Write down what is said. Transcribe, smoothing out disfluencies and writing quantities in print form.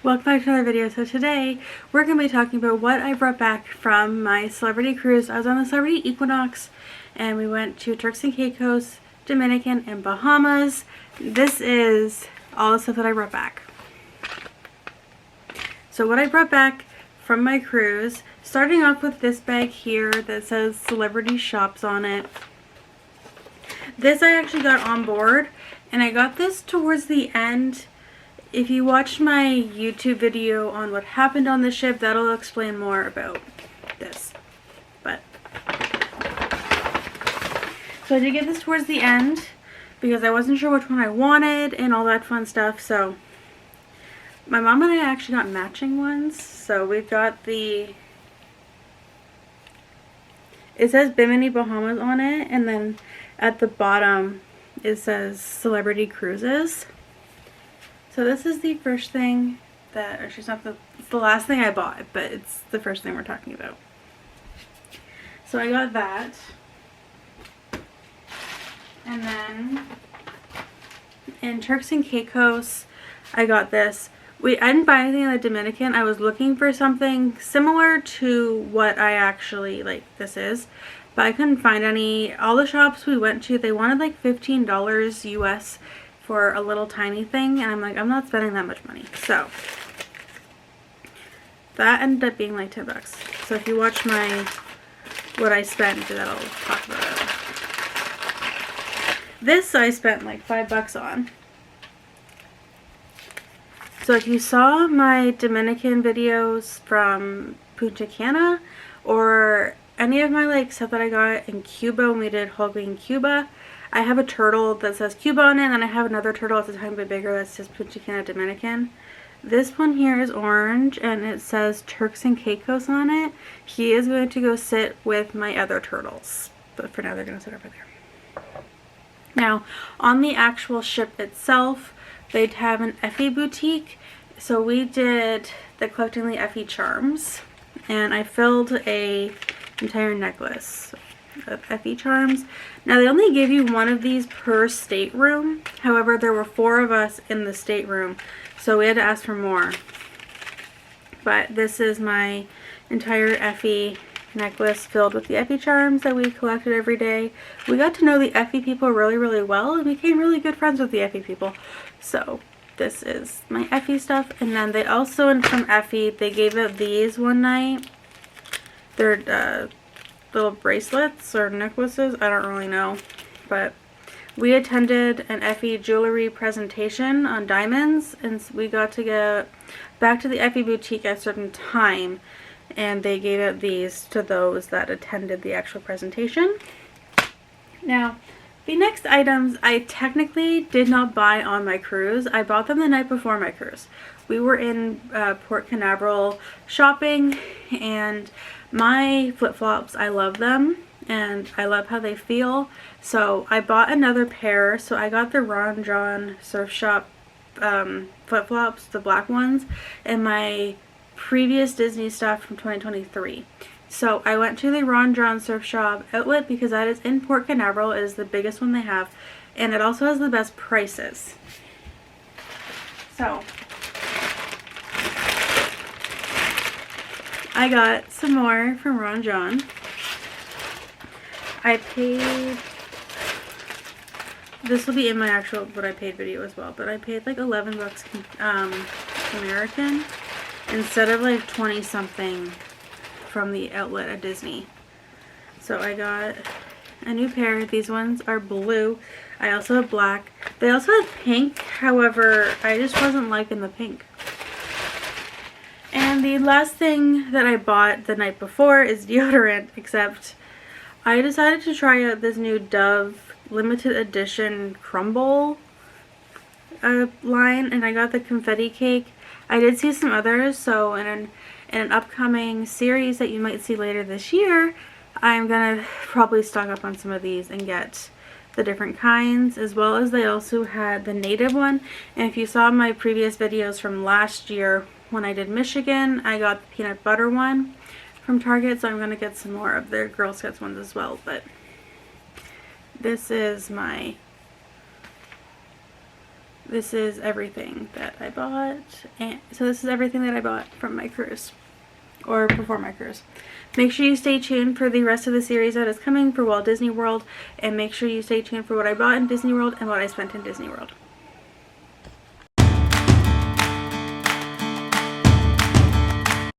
Welcome back to another video. So today we're going to be talking about what I brought back from my celebrity cruise. I was on the Celebrity Equinox and we went to Turks and Caicos, Dominican, and Bahamas. This is all the stuff that I brought back. So what I brought back from my cruise, starting off with this bag here that says Celebrity Shops on it. This I actually got on board, and I got this towards the end. If you watched my YouTube video on what happened on the ship, that'll explain more about this. But so I did get this towards the end because I wasn't sure which one I wanted and all that fun stuff. So my mom and I actually got matching ones. So we've got it says Bimini Bahamas on it, and then at the bottom it says Celebrity Cruises. So this is the first thing that, actually it's not it's the last thing I bought, but it's the first thing we're talking about. So I got that. And then in Turks and Caicos, I got this. I didn't buy anything in the Dominican. I was looking for something similar to what I actually, this is. But I couldn't find any. All the shops we went to, they wanted like $15 US for a little tiny thing, and I'm like, I'm not spending that much money. So that ended up being like $10. So if you watch what I spent, that'll talk about it. This I spent like $5 on. So if you saw my Dominican videos from Punta Cana, or any of my stuff that I got in Cuba when we did Whole Grain Cuba, I have a turtle that says Cuba on it, and then I have another turtle that's a tiny bit bigger that says Punta Cana Dominican. This one here is orange and it says Turks and Caicos on it. He is going to go sit with my other turtles, but for now they're going to sit over there. Now, on the actual ship itself, they'd have an Effie boutique. So we did the Collecting the Effie charms, and I filled a entire necklace of Effie charms. Now they only gave you one of these per stateroom. However, there were 4 of us in the stateroom, so we had to ask for more. But this is my entire Effie necklace filled with the Effie charms that we collected every day. We got to know the Effie people really, really well and became really good friends with the Effie people. So this is my Effie stuff. And then they also, from Effie, they gave out these one night. They're little bracelets or necklaces, I don't really know, but we attended an Effie jewelry presentation on diamonds, and we got to get back to the Effie boutique at a certain time, and they gave out these to those that attended the actual presentation. Now the next items I technically did not buy on my cruise. I bought them the night before my cruise. We were in Port Canaveral shopping, and my flip-flops, I love them and I love how they feel. So I bought another pair. So I got the Ron John Surf Shop flip-flops, the black ones, and my previous Disney stuff from 2023. So I went to the Ron John Surf Shop outlet because that is in Port Canaveral. It is the biggest one they have, and it also has the best prices. So I got some more from Ron John. I paid, this will be in my actual what I paid video as well, but I paid like $11 American instead of like 20 something from the outlet at Disney. So I got a new pair. These ones are blue. I also have black. They also have pink, however I just wasn't liking the pink. And the last thing that I bought the night before is deodorant, except I decided to try out this new Dove limited edition crumble line, and I got the confetti cake. I did see some others, so in an upcoming series that you might see later this year, I'm gonna probably stock up on some of these and get the different kinds, as well as they also had the native one. And if you saw my previous videos from last year when I did Michigan, I got the peanut butter one from Target, so I'm going to get some more of their Girl Scouts ones as well. But this is my this is everything that I bought. And so this is everything that I bought from my cruise, or before my cruise. Make sure you stay tuned for the rest of the series that is coming for Walt Disney World, and make sure you stay tuned for what I bought in Disney World and what I spent in Disney World.